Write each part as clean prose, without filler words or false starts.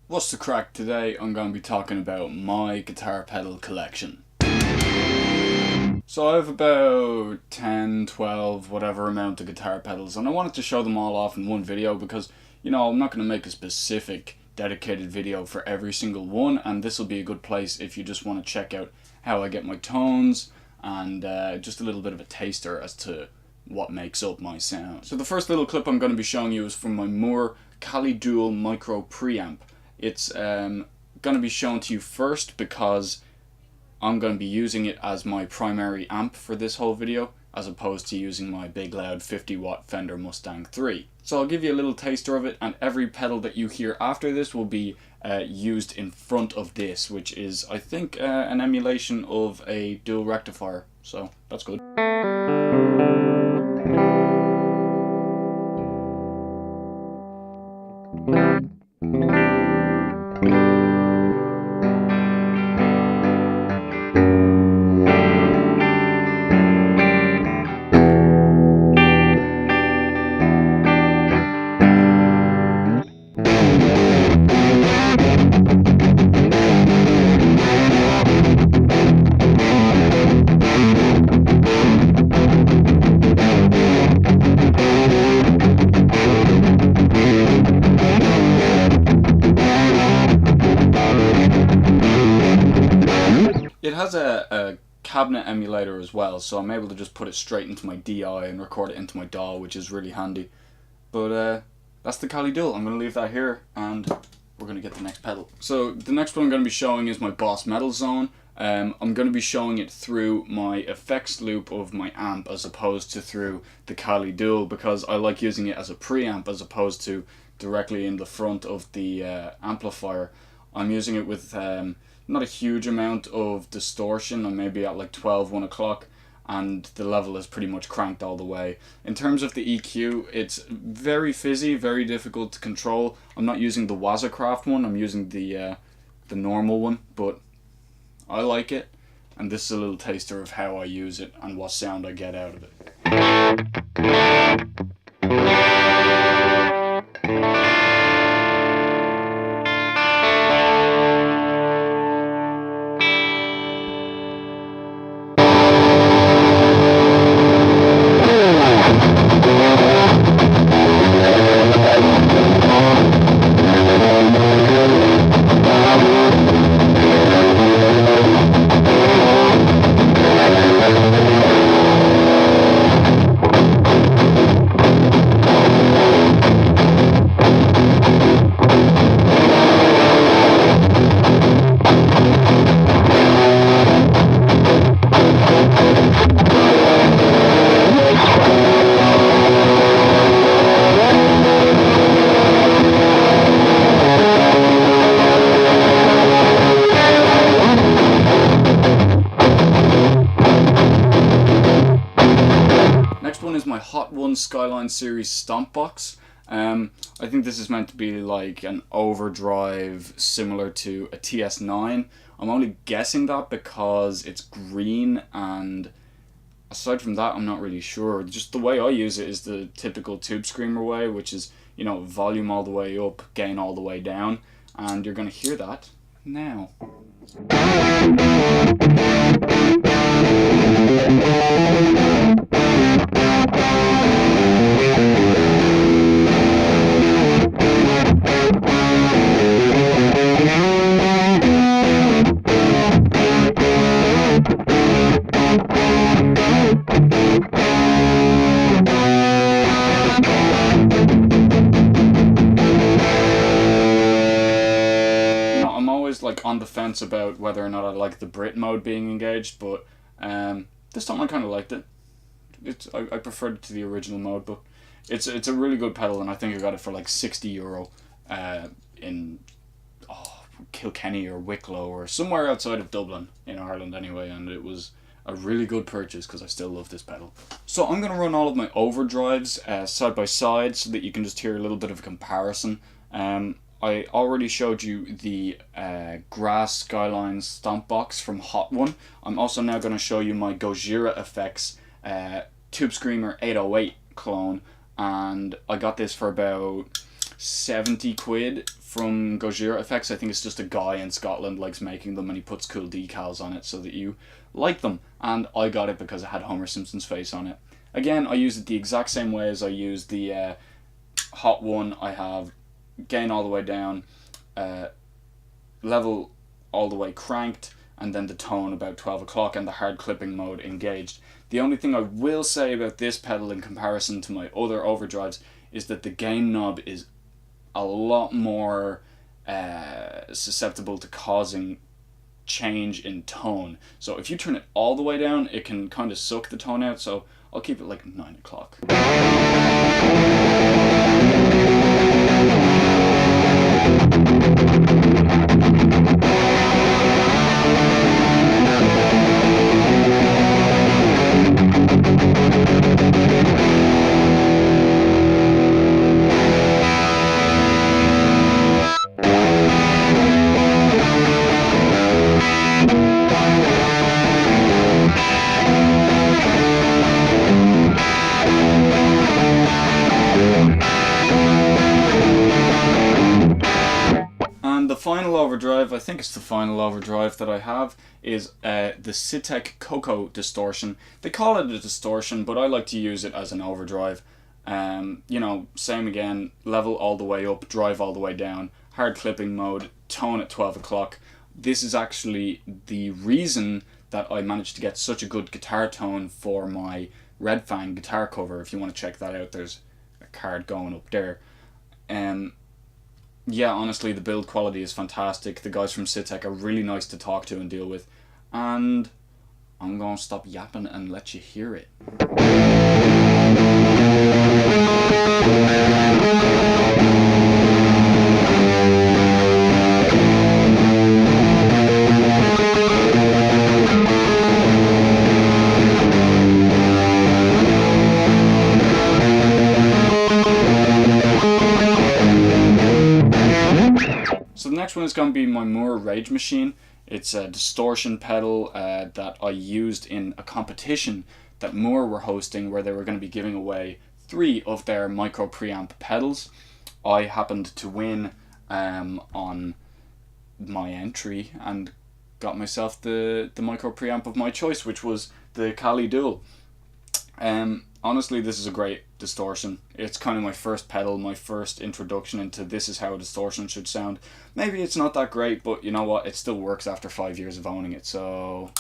What's the crack? Today I'm going to be talking about my guitar pedal collection. So I have about 10, 12, whatever amount of guitar pedals, and I wanted to show them all off in one video because, you know, I'm not going to make a specific dedicated video for every single one, and this will be a good place if you just want to check out how I get my tones and just a little bit of a taster as to what makes up my sound. So the first little clip I'm going to be showing you is from my Moore Cali Dual micro preamp. It's going to be shown to you first because I'm going to be using it as my primary amp for this whole video, as opposed to using my big loud 50 watt Fender Mustang 3. So I'll give you a little taster of it, and every pedal that you hear after this will be used in front of this, which is, I think, an emulation of a dual rectifier, so that's good. It has a cabinet emulator as well, so I'm able to just put it straight into my DI and record it into my DAW, which is really handy. But that's the Cali Dual. I'm going to leave that here and we're going to get the next pedal. So the next one I'm going to be showing is my Boss Metal Zone. I'm going to be showing it through my effects loop of my amp as opposed to through the Cali Dual, because I like using it as a preamp as opposed to directly in the front of the amplifier. I'm using it with not a huge amount of distortion. I'm maybe at like 12, 1 o'clock, and the level is pretty much cranked all the way. In terms of the EQ, it's very fizzy, very difficult to control. I'm not using the Wazacraft one, I'm using the normal one, but I like it, and this is a little taster of how I use it and what sound I get out of it. My One Skyline series stomp box. I think this is meant to be like an overdrive similar to a TS9. I'm only guessing that because it's green, and aside from that I'm not really sure. Just the way I use it is the typical Tube Screamer way, which is, you know, volume all the way up, gain all the way down, and you're gonna hear that now. Like on the fence about whether or not I like the Brit mode being engaged, but this time I kind of liked it. I preferred it to the original mode, but it's a really good pedal, and I think I got it for like €60 in Kilkenny or Wicklow or somewhere outside of Dublin in Ireland anyway, and it was a really good purchase because I still love this pedal. So I'm going to run all of my overdrives side by side so that you can just hear a little bit of a comparison. I already showed you the Grass Skyline Stomp Box from Hot One. I'm also now going to show you my Gojira Effects Tube Screamer 808 clone, and I got this for about 70 quid from Gojira Effects. I think it's just a guy in Scotland likes making them, and he puts cool decals on it so that you like them. And I got it because it had Homer Simpson's face on it. Again, I use it the exact same way as I use the Hot One. I have gain all the way down, level all the way cranked, and then the tone about 12 o'clock, and the hard clipping mode engaged. The only thing I will say about this pedal in comparison to my other overdrives is that the gain knob is a lot more susceptible to causing change in tone. So if you turn it all the way down, it can kind of suck the tone out, so I'll keep it like 9 o'clock. And the final overdrive, I think it's the final overdrive that I have, is the Ctek Coco distortion. They call it a distortion, but I like to use it as an overdrive. You know, same again, level all the way up, drive all the way down, hard clipping mode, tone at 12 o'clock. This is actually the reason that I managed to get such a good guitar tone for my Red Fang guitar cover. If you want to check that out, there's a card going up there. Yeah, honestly, the build quality is fantastic. The guys from Ctek are really nice to talk to and deal with. And I'm going to stop yapping and let you hear it. So the next one is going to be my Moore Rage Machine. It's a distortion pedal that I used in a competition that Moore were hosting, where they were going to be giving away 3 of their micro preamp pedals. I happened to win on my entry and got myself the micro preamp of my choice, which was the Cali Dual. Honestly, this is a great distortion. It's kind of my first pedal, my first introduction into this is how a distortion should sound. Maybe it's not that great, but you know what? It still works after 5 years of owning it, so...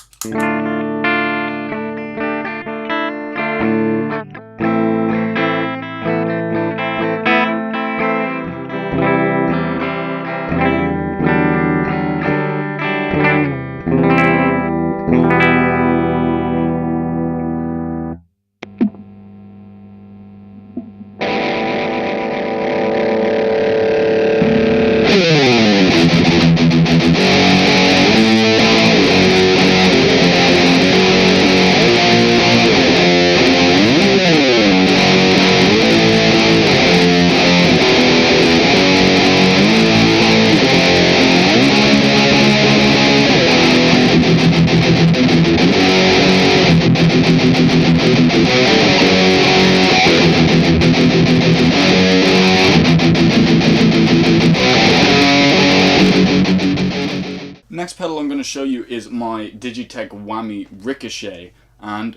Next pedal I'm going to show you is my Digitech Whammy Ricochet, and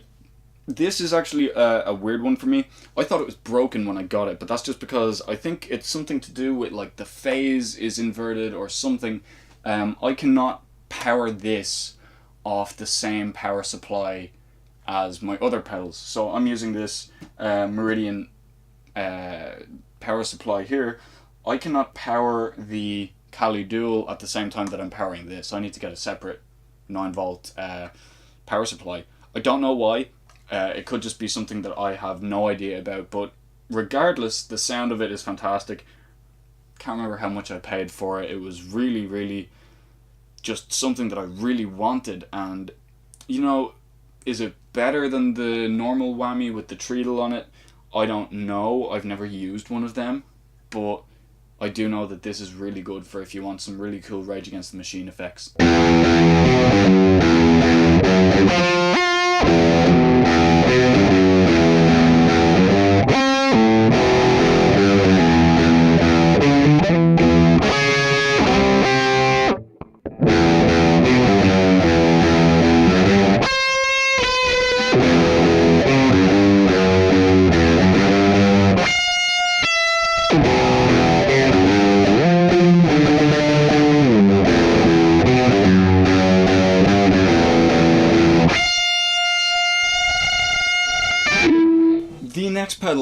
this is actually a weird one for me. I thought it was broken when I got it, but that's just because I think it's something to do with like the phase is inverted or something. I cannot power this off the same power supply as my other pedals, so I'm using this Meridian power supply here. I cannot power the Cali Dual at the same time that I'm powering this. I need to get a separate 9-volt power supply. I don't know why. It could just be something that I have no idea about, but regardless, the sound of it is fantastic. Can't remember how much I paid for it. It was really, really just something that I really wanted, and you know, is it better than the normal Whammy with the treadle on it? I don't know. I've never used one of them, but I do know that this is really good for if you want some really cool Rage Against the Machine effects.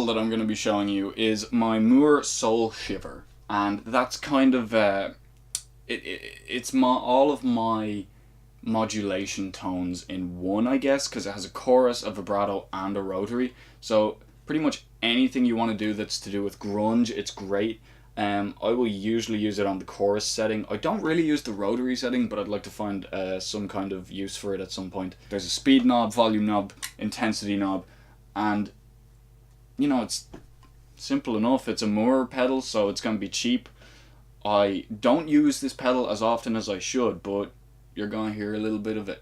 that I'm going to be showing you is my Moore Soul Shiver, and that's kind of it's all of my modulation tones in one, I guess, because it has a chorus, a vibrato, and a rotary. So pretty much anything you want to do that's to do with grunge, it's great. I will usually use it on the chorus setting. I don't really use the rotary setting, but I'd like to find some kind of use for it at some point. There's a speed knob, volume knob, intensity knob, and you know, it's simple enough. It's a Moore pedal, so it's going to be cheap. I don't use this pedal as often as I should, but you're going to hear a little bit of it.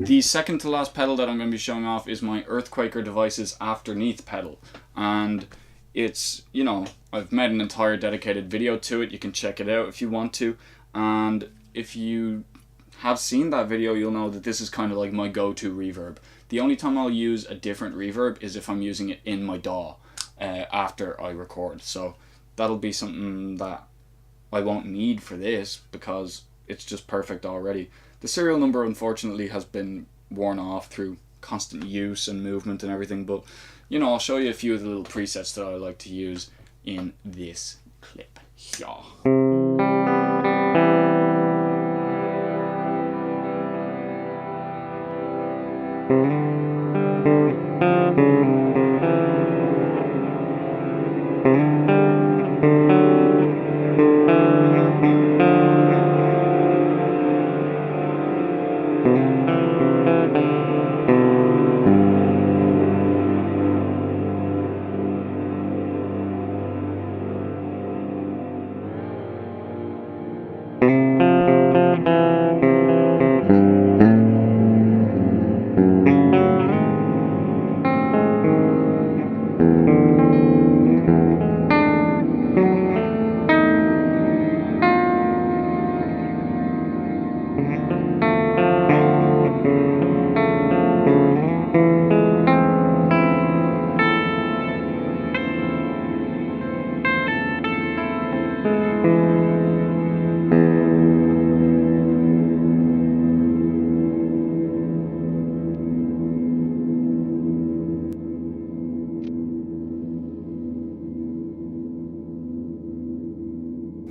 The second to last pedal that I'm going to be showing off is my Earthquaker Devices Afterneath pedal, and it's, you know, I've made an entire dedicated video to it. You can check it out if you want to, and if you have seen that video, you'll know that this is kind of like my go-to reverb. The only time I'll use a different reverb is if I'm using it in my DAW after I record, so that'll be something that I won't need for this because it's just perfect already. The serial number unfortunately has been worn off through constant use and movement and everything, but you know, I'll show you a few of the little presets that I like to use in this clip. Yeah.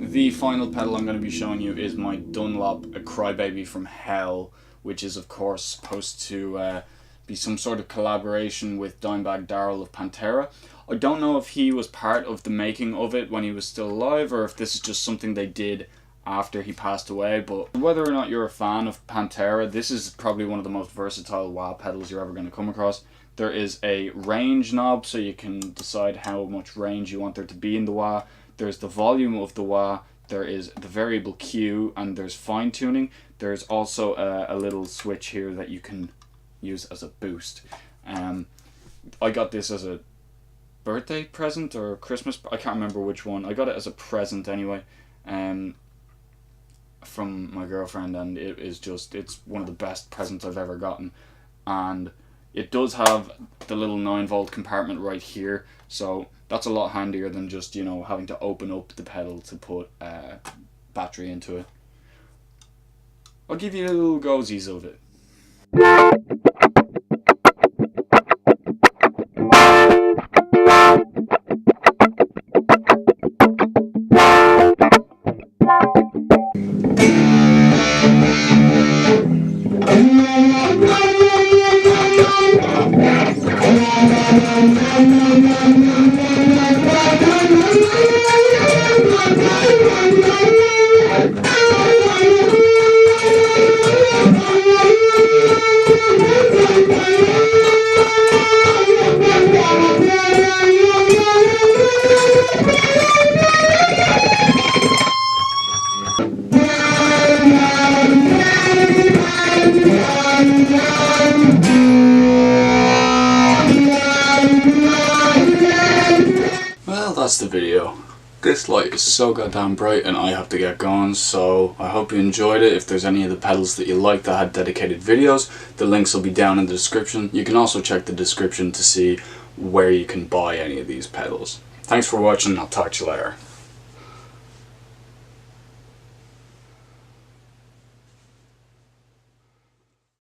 The final pedal I'm going to be showing you is my Dunlop Crybaby from Hell, which is of course supposed to be some sort of collaboration with Dimebag Darrell of Pantera. I don't know if he was part of the making of it when he was still alive, or if this is just something they did after he passed away, but whether or not you're a fan of Pantera, this is probably one of the most versatile wah pedals you're ever going to come across. There is a range knob, so you can decide how much range you want there to be in the wah. There's the volume of the wah, there is the variable Q, and there's fine tuning. There's also a little switch here that you can use as a boost. I got this as a birthday present or Christmas, I can't remember which one. I got it as a present anyway, from my girlfriend, and it is just, it's one of the best presents I've ever gotten. And it does have the little 9-volt compartment right here, so that's a lot handier than just, you know, having to open up the pedal to put battery into it. I'll give you a little go-sies of it. Well, that's the video. This light is so goddamn bright and I have to get going, so I hope you enjoyed it. If there's any of the pedals that you like that had dedicated videos, the links will be down in the description. You can also check the description to see where you can buy any of these pedals. Thanks for watching, I'll talk to you later.